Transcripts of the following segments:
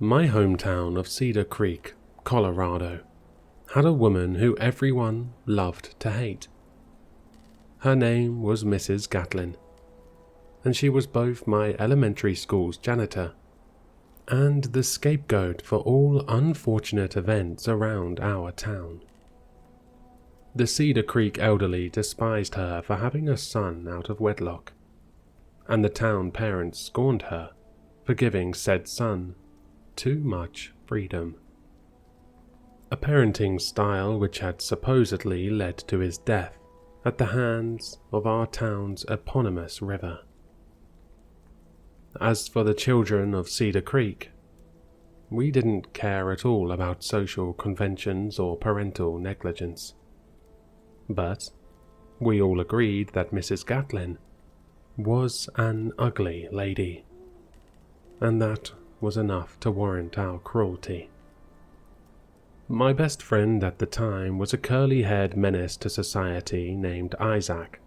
My hometown of Cedar Creek, Colorado, had a woman who everyone loved to hate. Her name was Mrs. Gatlin, and she was both my elementary school's janitor and the scapegoat for all unfortunate events around our town. The Cedar Creek elderly despised her for having a son out of wedlock, and the town parents scorned her for giving said son too much freedom. A parenting style which had supposedly led to his death at the hands of our town's eponymous river. As for the children of Cedar Creek, we didn't care at all about social conventions or parental negligence. But we all agreed that Mrs. Gatlin was an ugly lady, and that was enough to warrant our cruelty. My best friend at the time was a curly-haired menace to society named Isaac,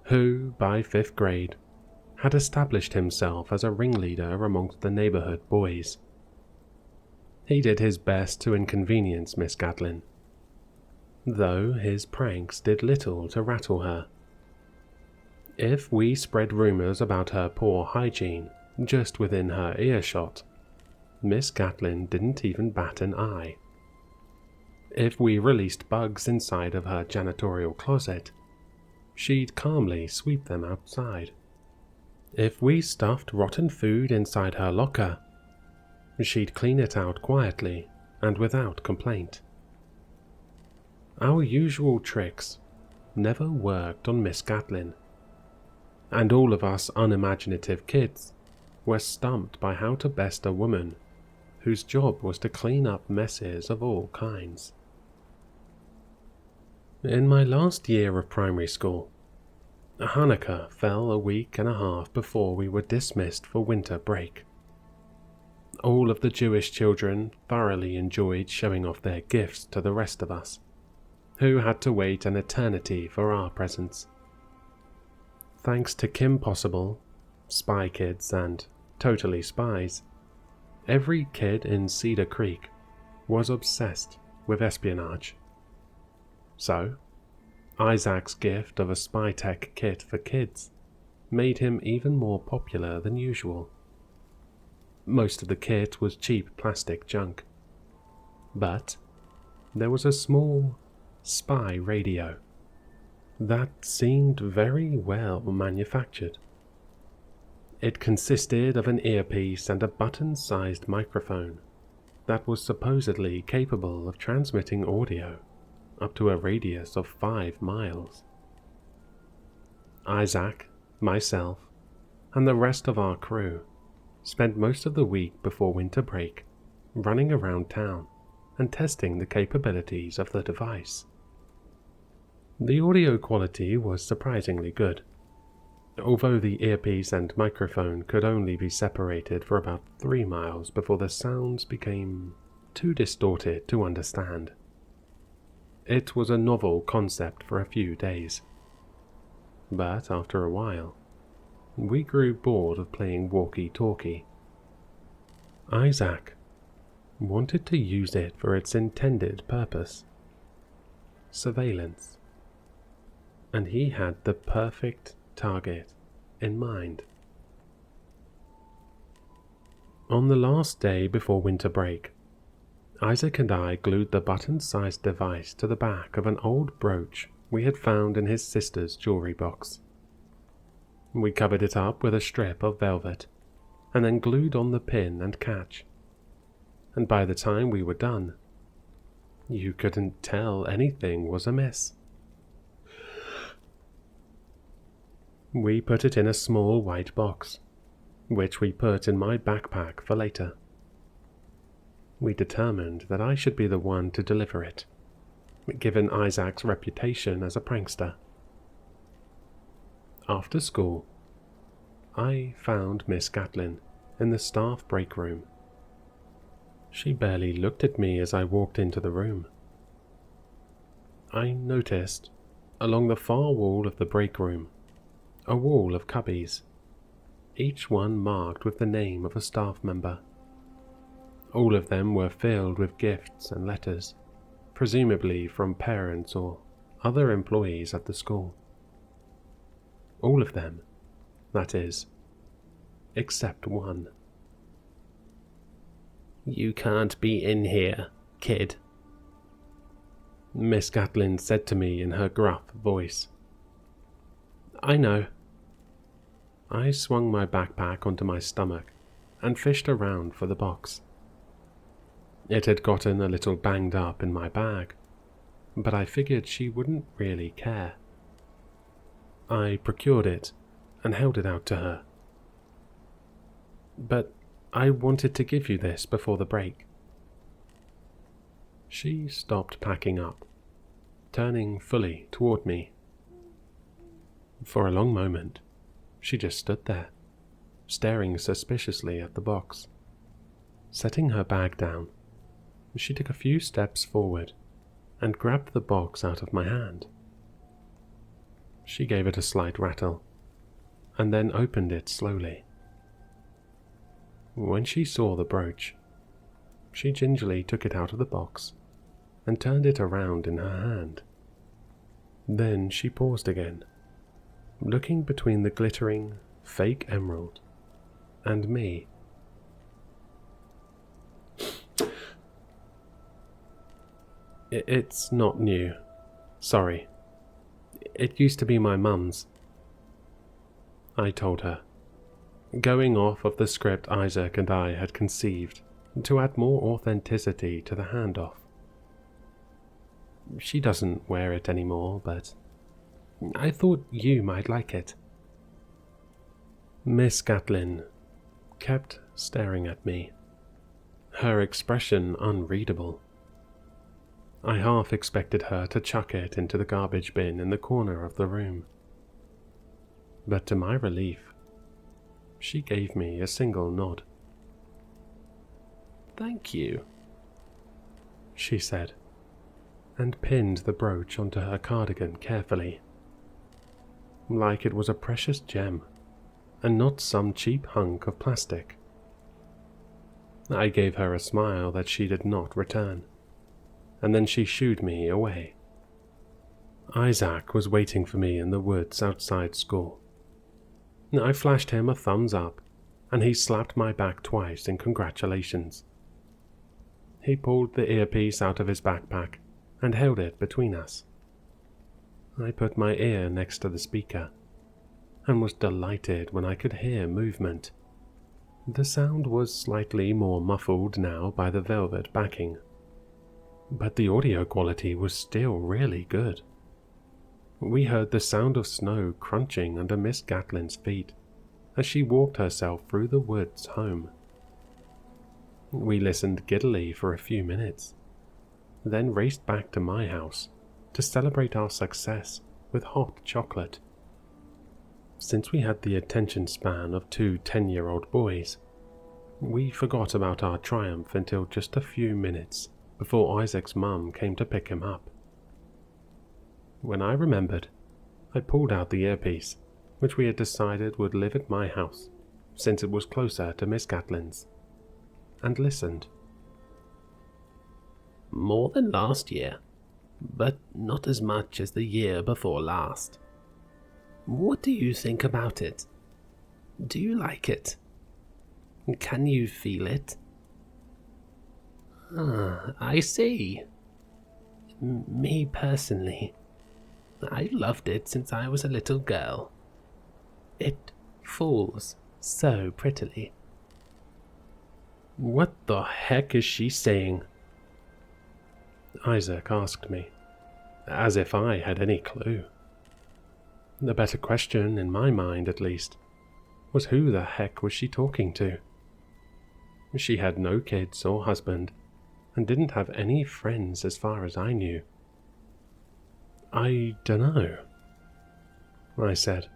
who, by 5th grade, had established himself as a ringleader amongst the neighborhood boys. He did his best to inconvenience Miss Gatlin, though his pranks did little to rattle her. If we spread rumors about her poor hygiene just within her earshot, Miss Gatlin didn't even bat an eye. If we released bugs inside of her janitorial closet, she'd calmly sweep them outside. If we stuffed rotten food inside her locker, she'd clean it out quietly and without complaint. Our usual tricks never worked on Miss Gatlin, and all of us unimaginative kids were stumped by how to best a woman whose job was to clean up messes of all kinds. In my last year of primary school, Hanukkah fell a week and a half before we were dismissed for winter break. All of the Jewish children thoroughly enjoyed showing off their gifts to the rest of us, who had to wait an eternity for our presents. Thanks to Kim Possible, Spy Kids, and Totally Spies, every kid in Cedar Creek was obsessed with espionage. So, Isaac's gift of a spy tech kit for kids made him even more popular than usual. Most of the kit was cheap plastic junk, but there was a small spy radio that seemed very well manufactured. It consisted of an earpiece and a button-sized microphone that was supposedly capable of transmitting audio up to a radius of 5 miles. Isaac, myself, and the rest of our crew spent most of the week before winter break running around town and testing the capabilities of the device. The audio quality was surprisingly good, although the earpiece and microphone could only be separated for about 3 miles before the sounds became too distorted to understand. It was a novel concept for a few days, but after a while, we grew bored of playing walkie-talkie. Isaac wanted to use it for its intended purpose, surveillance, and he had the perfect target in mind. On the last day before winter break, Isaac and I glued the button-sized device to the back of an old brooch we had found in his sister's jewelry box. We covered it up with a strip of velvet, and then glued on the pin and catch. And by the time we were done, you couldn't tell anything was amiss. We put it in a small white box, which we put in my backpack for later. We determined that I should be the one to deliver it, given Isaac's reputation as a prankster. After school, I found Miss Gatlin in the staff break room. She barely looked at me as I walked into the room. I noticed, along the far wall of the break room, a wall of cubbies, each one marked with the name of a staff member. All of them were filled with gifts and letters, presumably from parents or other employees at the school. All of them, that is, except one. "You can't be in here, kid," Miss Gatlin said to me in her gruff voice. "I know." I swung my backpack onto my stomach and fished around for the box. It had gotten a little banged up in my bag, but I figured she wouldn't really care. I procured it and held it out to her. "But I wanted to give you this before the break." She stopped packing up, turning fully toward me. For a long moment, she just stood there, staring suspiciously at the box. Setting her bag down, she took a few steps forward and grabbed the box out of my hand. She gave it a slight rattle, and then opened it slowly. When she saw the brooch, she gingerly took it out of the box and turned it around in her hand. Then she paused again, looking between the glittering, fake emerald and me. "It's not new. Sorry. It used to be my mum's," I told her, going off of the script Isaac and I had conceived to add more authenticity to the handoff. "She doesn't wear it anymore, but I thought you might like it." Miss Gatlin kept staring at me, her expression unreadable. I half expected her to chuck it into the garbage bin in the corner of the room. But to my relief, she gave me a single nod. "Thank you," she said, and pinned the brooch onto her cardigan carefully, like it was a precious gem and not some cheap hunk of plastic. I gave her a smile that she did not return, and then she shooed me away. Isaac was waiting for me in the woods outside school. I flashed him a thumbs up, and he slapped my back twice in congratulations. He pulled the earpiece out of his backpack and held it between us. I put my ear next to the speaker, and was delighted when I could hear movement. The sound was slightly more muffled now by the velvet backing, but the audio quality was still really good. We heard the sound of snow crunching under Miss Gatlin's feet as she walked herself through the woods home. We listened giddily for a few minutes, then raced back to my house to celebrate our success with hot chocolate. Since we had the attention span of two 10-year-old boys, we forgot about our triumph until just a few minutes before Isaac's mum came to pick him up. When I remembered, I pulled out the earpiece, which we had decided would live at my house, since it was closer to Miss Gatlin's, and listened. "More than last year, but not as much as the year before last. What do you think about it? Do you like it? Can you feel it?" I see. Me personally, I loved it since I was a little girl. It falls so prettily." "What the heck is she saying?" Isaac asked me, as if I had any clue. The better question, in my mind at least, was who the heck was she talking to? She had no kids or husband, and didn't have any friends as far as I knew. "I dunno," I said.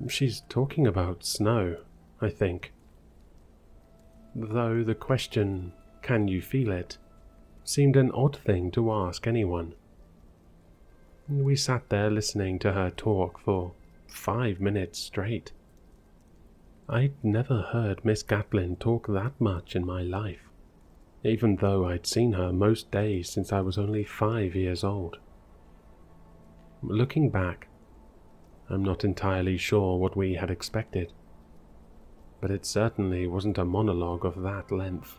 "She's talking about snow, I think." Though the question, "Can you feel it?" seemed an odd thing to ask anyone. We sat there listening to her talk for 5 minutes straight. I'd never heard Miss Gatlin talk that much in my life, even though I'd seen her most days since I was only 5 years old. Looking back, I'm not entirely sure what we had expected, but it certainly wasn't a monologue of that length.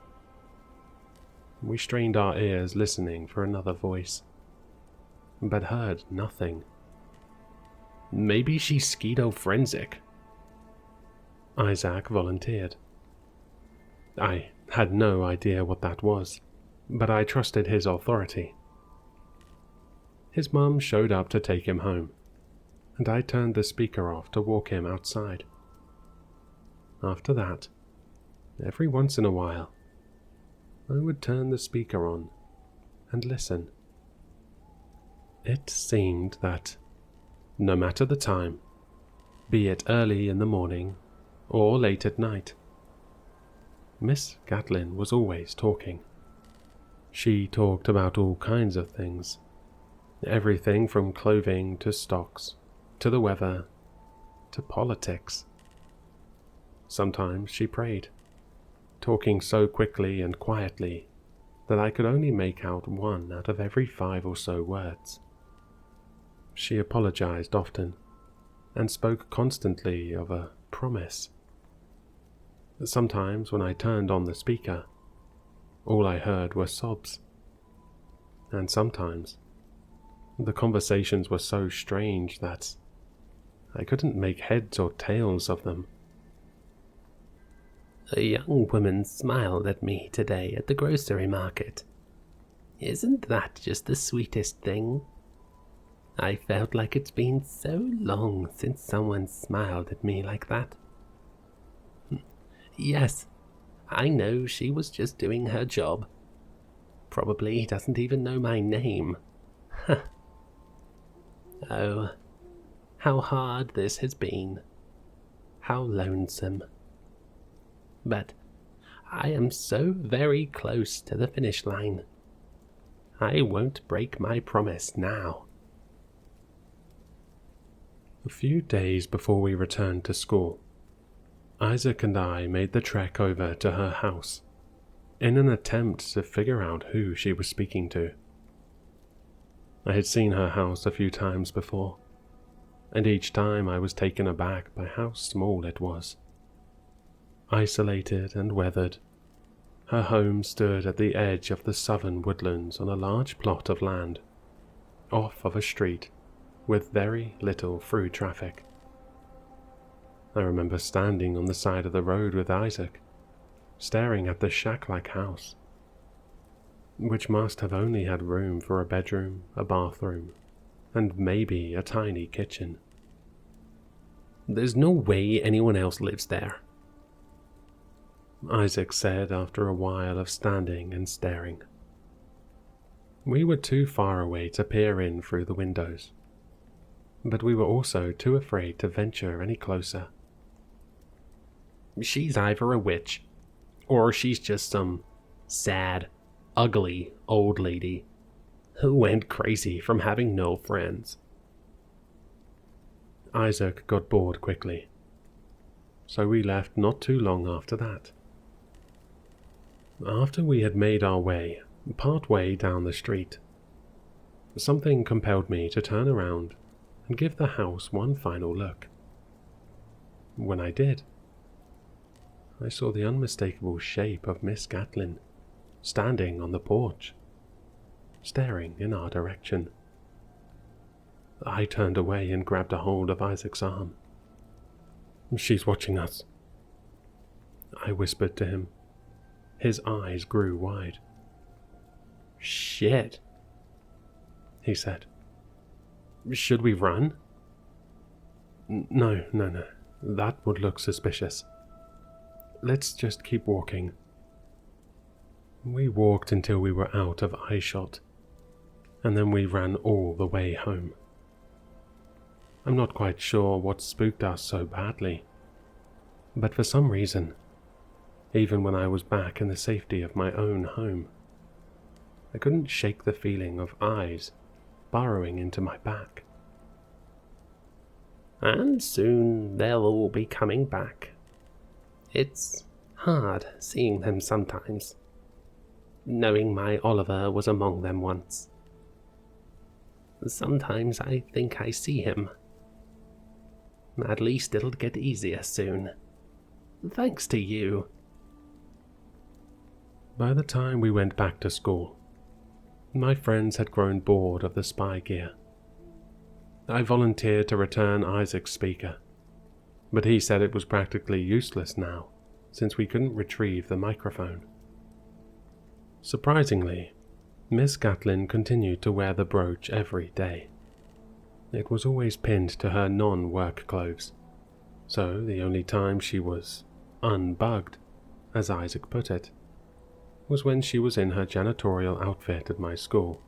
We strained our ears listening for another voice, but heard nothing. Maybe she's schizophrenic, Isaac volunteered. I had no idea what that was, but I trusted his authority. His mum showed up to take him home, and I turned the speaker off to walk him outside. After that, every once in a while, I would turn the speaker on and listen. It seemed that, no matter the time, be it early in the morning or late at night, Miss Gatlin was always talking. She talked about all kinds of things, everything from clothing to stocks, to the weather, to politics. Sometimes she prayed, talking so quickly and quietly that I could only make out 1 out of every 5 or so words. She apologized often, and spoke constantly of a promise. Sometimes when I turned on the speaker, all I heard were sobs. And sometimes, the conversations were so strange that I couldn't make heads or tails of them. A young woman smiled at me today at the grocery market. Isn't that just the sweetest thing? I felt like it's been so long since someone smiled at me like that. Yes, I know she was just doing her job. Probably doesn't even know my name. Oh, how hard this has been. How lonesome. But I am so very close to the finish line. I won't break my promise now. A few days before we returned to school, Isaac and I made the trek over to her house in an attempt to figure out who she was speaking to. I had seen her house a few times before, and each time I was taken aback by how small it was. Isolated and weathered, her home stood at the edge of the southern woodlands on a large plot of land, off of a street with very little through traffic. I remember standing on the side of the road with Isaac, staring at the shack-like house, which must have only had room for a bedroom, a bathroom, and maybe a tiny kitchen. There's no way anyone else lives there, Isaac said after a while of standing and staring. We were too far away to peer in through the windows, but we were also too afraid to venture any closer. She's either a witch, or she's just some sad, ugly old lady who went crazy from having no friends. Isaac got bored quickly, so we left not too long after that. After we had made our way part way down the street, something compelled me to turn around and give the house one final look. When I did, I saw the unmistakable shape of Miss Gatlin standing on the porch, staring in our direction. I turned away and grabbed a hold of Isaac's arm. "She's watching us," I whispered to him. His eyes grew wide. "Shit," he said. "Should we run?" No. That would look suspicious. Let's just keep walking." We walked until we were out of eyeshot, and then we ran all the way home. I'm not quite sure what spooked us so badly, but for some reason, even when I was back in the safety of my own home, I couldn't shake the feeling of eyes burrowing into my back. "And soon they'll all be coming back," It's hard seeing them sometimes, knowing my Oliver was among them once. Sometimes I think I see him. At least it'll get easier soon. Thanks to you. By the time we went back to school, my friends had grown bored of the spy gear. I volunteered to return Isaac's speaker, but he said it was practically useless now, since we couldn't retrieve the microphone. Surprisingly, Miss Gatlin continued to wear the brooch every day. It was always pinned to her non-work clothes, so the only time she was unbugged, as Isaac put it, was when she was in her janitorial outfit at my school.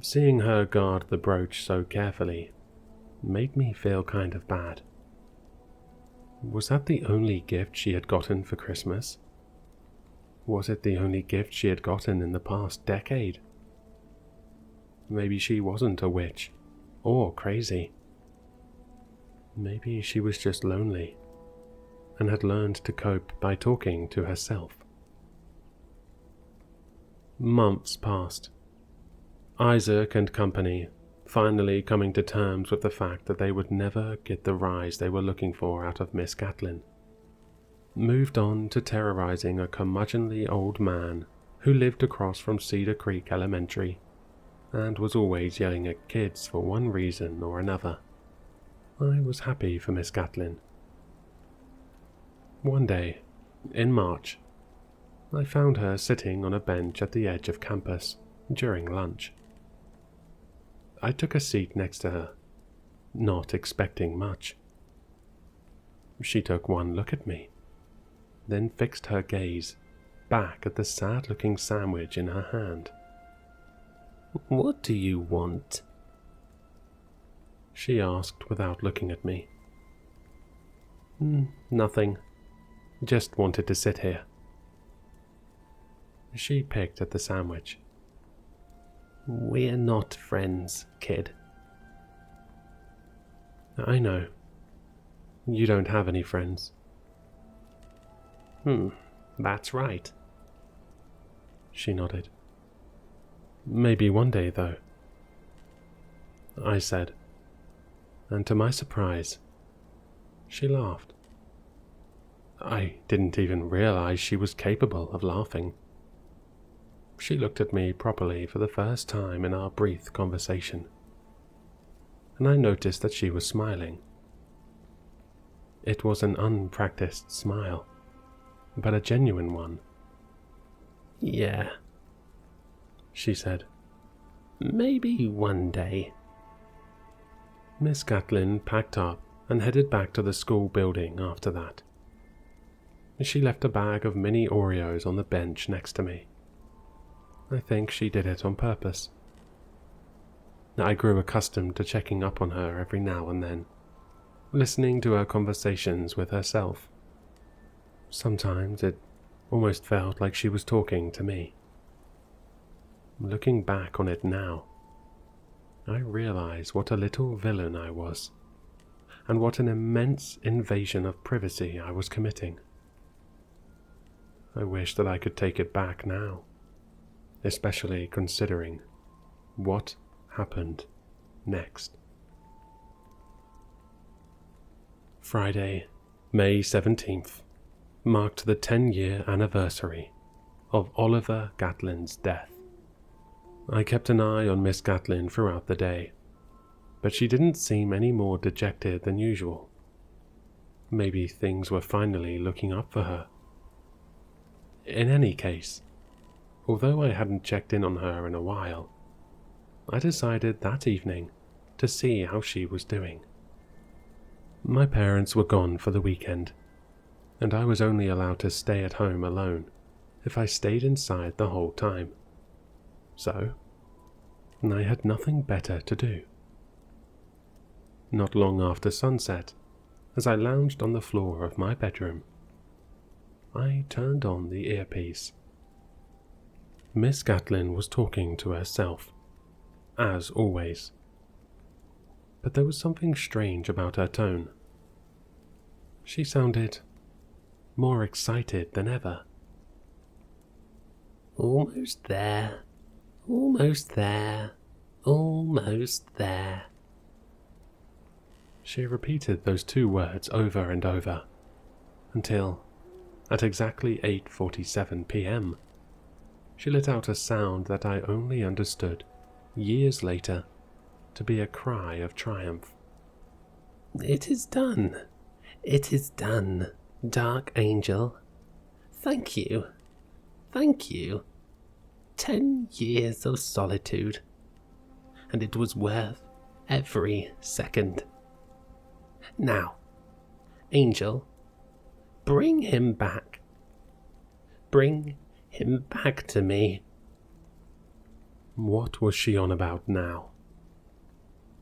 Seeing her guard the brooch so carefully made me feel kind of bad. Was that the only gift she had gotten for Christmas? Was it the only gift she had gotten in the past decade? Maybe she wasn't a witch, or crazy. Maybe she was just lonely, and had learned to cope by talking to herself. Months passed. Isaac and company finally coming to terms with the fact that they would never get the rise they were looking for out of Miss Gatlin, moved on to terrorizing a curmudgeonly old man who lived across from Cedar Creek Elementary and was always yelling at kids for one reason or another. I was happy for Miss Gatlin. One day, in March, I found her sitting on a bench at the edge of campus during lunch. I took a seat next to her, not expecting much. She took one look at me, then fixed her gaze back at the sad-looking sandwich in her hand. "What do you want?" she asked without looking at me. Nothing. Just wanted to sit here." She picked at the sandwich. "We're not friends, kid." "I know. You don't have any friends." That's right." She nodded. "Maybe one day, though," I said, and to my surprise, she laughed. I didn't even realize she was capable of laughing. She looked at me properly for the first time in our brief conversation, and I noticed that she was smiling. It was an unpracticed smile, but a genuine one. "Yeah," she said. "Maybe one day." Miss Gatlin packed up and headed back to the school building after that. She left a bag of mini Oreos on the bench next to me. I think she did it on purpose. I grew accustomed to checking up on her every now and then, listening to her conversations with herself. Sometimes it almost felt like she was talking to me. Looking back on it now, I realize what a little villain I was, and what an immense invasion of privacy I was committing. I wish that I could take it back now, especially considering what happened next. Friday, May 17th, marked the 10-year anniversary of Oliver Gatlin's death. I kept an eye on Miss Gatlin throughout the day, but she didn't seem any more dejected than usual. Maybe things were finally looking up for her. In any case, although I hadn't checked in on her in a while, I decided that evening to see how she was doing. My parents were gone for the weekend, and I was only allowed to stay at home alone if I stayed inside the whole time. So, I had nothing better to do. Not long after sunset, as I lounged on the floor of my bedroom, I turned on the earpiece. Miss Gatlin was talking to herself, as always. But there was something strange about her tone. She sounded more excited than ever. Almost there, almost there, almost there. She repeated those 2 words over and over, until, at exactly 8:47 p.m., she let out a sound that I only understood, years later, to be a cry of triumph. It is done. It is done, dark angel. Thank you. Thank you. 10 years of solitude, and it was worth every second. Now, Angel, bring him back. Bring him back to me. What was she on about now?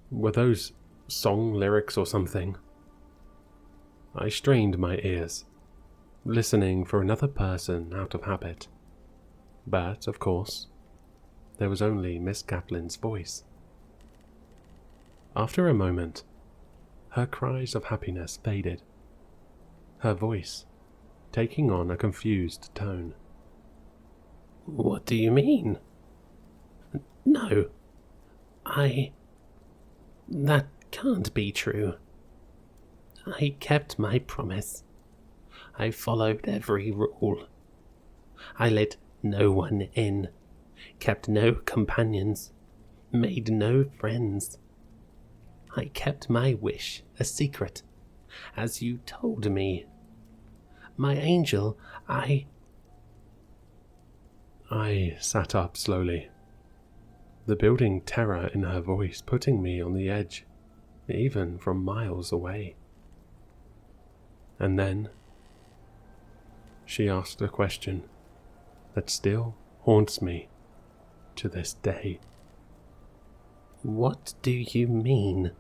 Were those song lyrics or something? I strained my ears, listening for another person out of habit. But, of course, there was only Miss Kaplan's voice. After a moment, her cries of happiness faded, her voice taking on a confused tone. What do you mean? No, that can't be true. I kept my promise. I followed every rule. I let no one in, kept no companions, made no friends. I kept my wish a secret, as you told me. My angel, I sat up slowly, the building terror in her voice putting me on the edge, even from miles away. And then she asked a question that still haunts me to this day. What do you mean?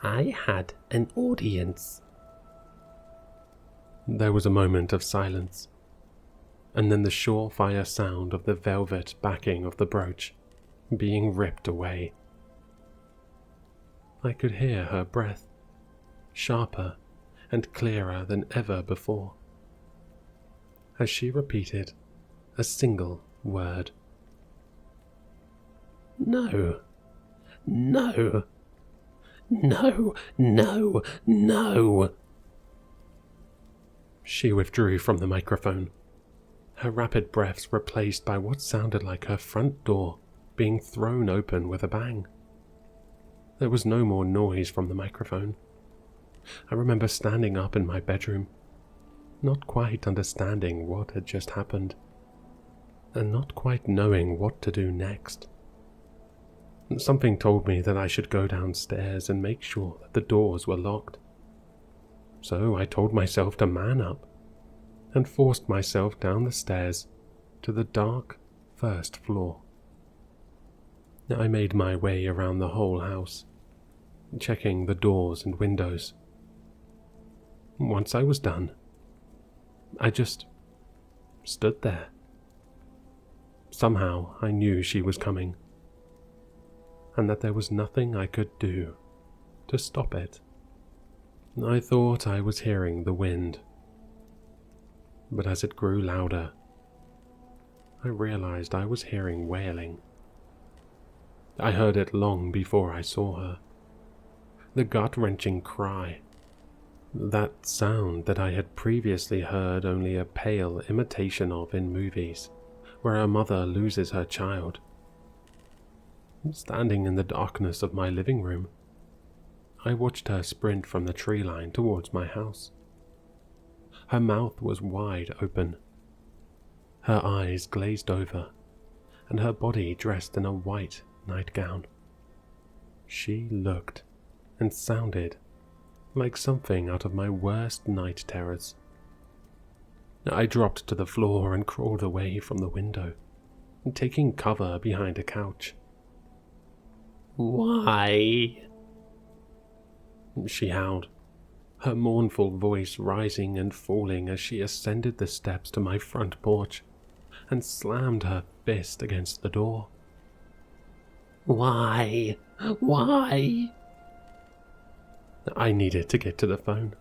I had an audience. There was a moment of silence, and then the surefire sound of the velvet backing of the brooch being ripped away. I could hear her breath, sharper and clearer than ever before, as she repeated a single word. No, no, no, no, no. She withdrew from the microphone, her rapid breaths replaced by what sounded like her front door being thrown open with a bang. There was no more noise from the microphone. I remember standing up in my bedroom, not quite understanding what had just happened, and not quite knowing what to do next. Something told me that I should go downstairs and make sure that the doors were locked. So I told myself to man up, and forced myself down the stairs to the dark first floor. I made my way around the whole house, checking the doors and windows. Once I was done, I just stood there. Somehow I knew she was coming, and that there was nothing I could do to stop it. I thought I was hearing the wind, but as it grew louder, I realized I was hearing wailing. I heard it long before I saw her. The gut-wrenching cry, that sound that I had previously heard only a pale imitation of in movies, where a mother loses her child. Standing in the darkness of my living room, I watched her sprint from the tree line towards my house. Her mouth was wide open, her eyes glazed over, and her body dressed in a white nightgown. She looked and sounded like something out of my worst night terrors. I dropped to the floor and crawled away from the window, taking cover behind a couch. Why? She howled, her mournful voice rising and falling as she ascended the steps to my front porch and slammed her fist against the door. Why? Why? I needed to get to the phone.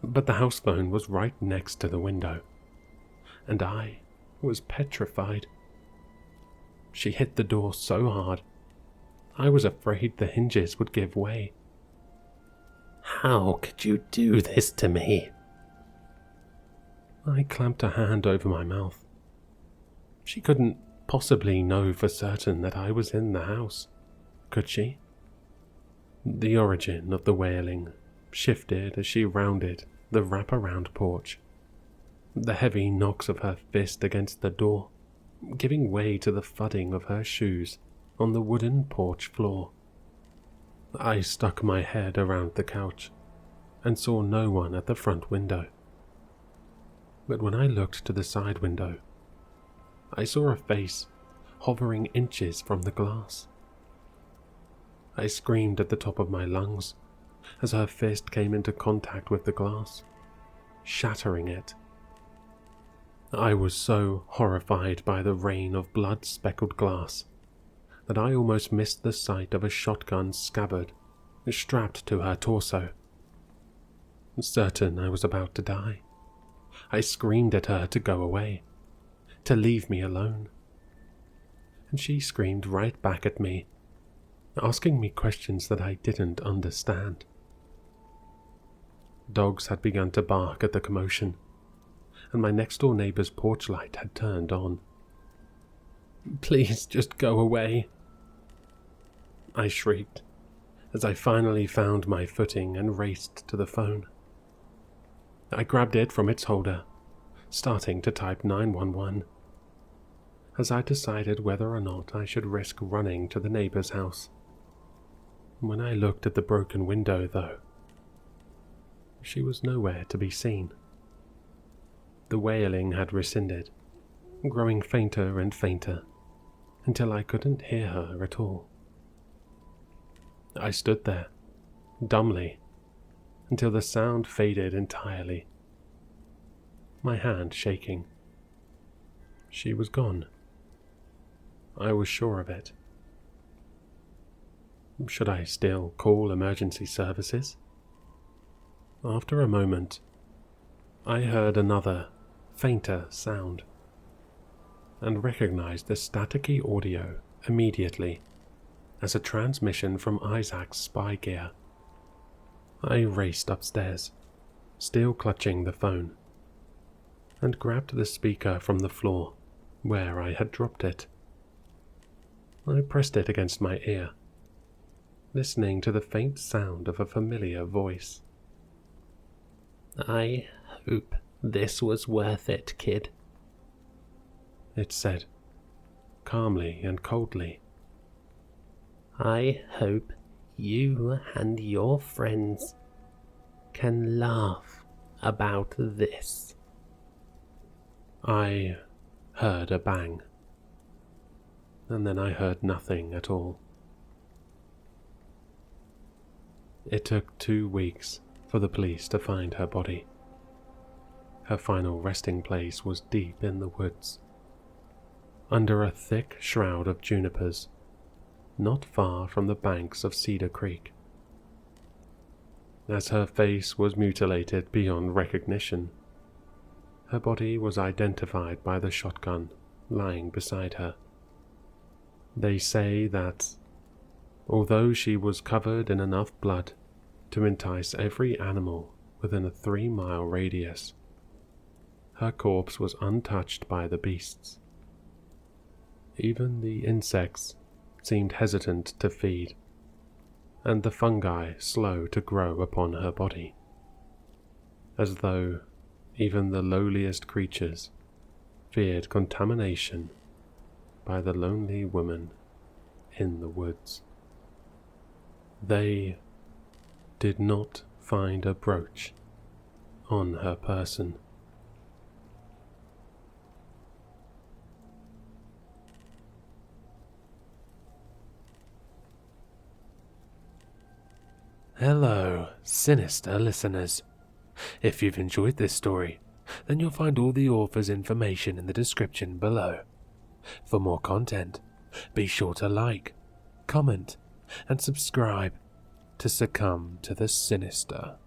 But the house phone was right next to the window, and I was petrified. She hit the door so hard, I was afraid the hinges would give way. "How could you do this to me?" I clamped a hand over my mouth. She couldn't possibly know for certain that I was in the house, could she? The origin of the wailing shifted as she rounded the wraparound porch, the heavy knocks of her fist against the door giving way to the thudding of her shoes on the wooden porch floor. I stuck my head around the couch and saw no one at the front window. But when I looked to the side window, I saw a face hovering inches from the glass. I screamed at the top of my lungs as her fist came into contact with the glass, shattering it. I was so horrified by the rain of blood-speckled glass that I almost missed the sight of a shotgun scabbard strapped to her torso. Certain I was about to die, I screamed at her to go away, to leave me alone. And she screamed right back at me, asking me questions that I didn't understand. Dogs had begun to bark at the commotion, and my next-door neighbor's porch light had turned on. "Please just go away," I shrieked as I finally found my footing and raced to the phone. I grabbed it from its holder, starting to type 911, as I decided whether or not I should risk running to the neighbor's house. When I looked at the broken window, though, she was nowhere to be seen. The wailing had rescinded, growing fainter and fainter, until I couldn't hear her at all. I stood there, dumbly, until the sound faded entirely, my hand shaking. She was gone. I was sure of it. Should I still call emergency services? After a moment, I heard another, fainter sound, and recognized the staticky audio immediately as a transmission from Isaac's spy gear. I raced upstairs, still clutching the phone, and grabbed the speaker from the floor where I had dropped it. I pressed it against my ear, listening to the faint sound of a familiar voice. "I hope this was worth it, kid," it said, calmly and coldly. "I hope you and your friends can laugh about this." I heard a bang, and then I heard nothing at all. It took 2 weeks for the police to find her body. Her final resting place was deep in the woods, under a thick shroud of junipers, not far from the banks of Cedar Creek. As her face was mutilated beyond recognition, her body was identified by the shotgun lying beside her. They say that, although she was covered in enough blood to entice every animal within a 3-mile radius, her corpse was untouched by the beasts. Even the insects seemed hesitant to feed, and the fungi slow to grow upon her body, as though even the lowliest creatures feared contamination by the lonely woman in the woods. They did not find a brooch on her person. Hello, Sinister listeners. If you've enjoyed this story, then you'll find all the author's information in the description below. For more content, be sure to like, comment, and subscribe to succumb to the sinister.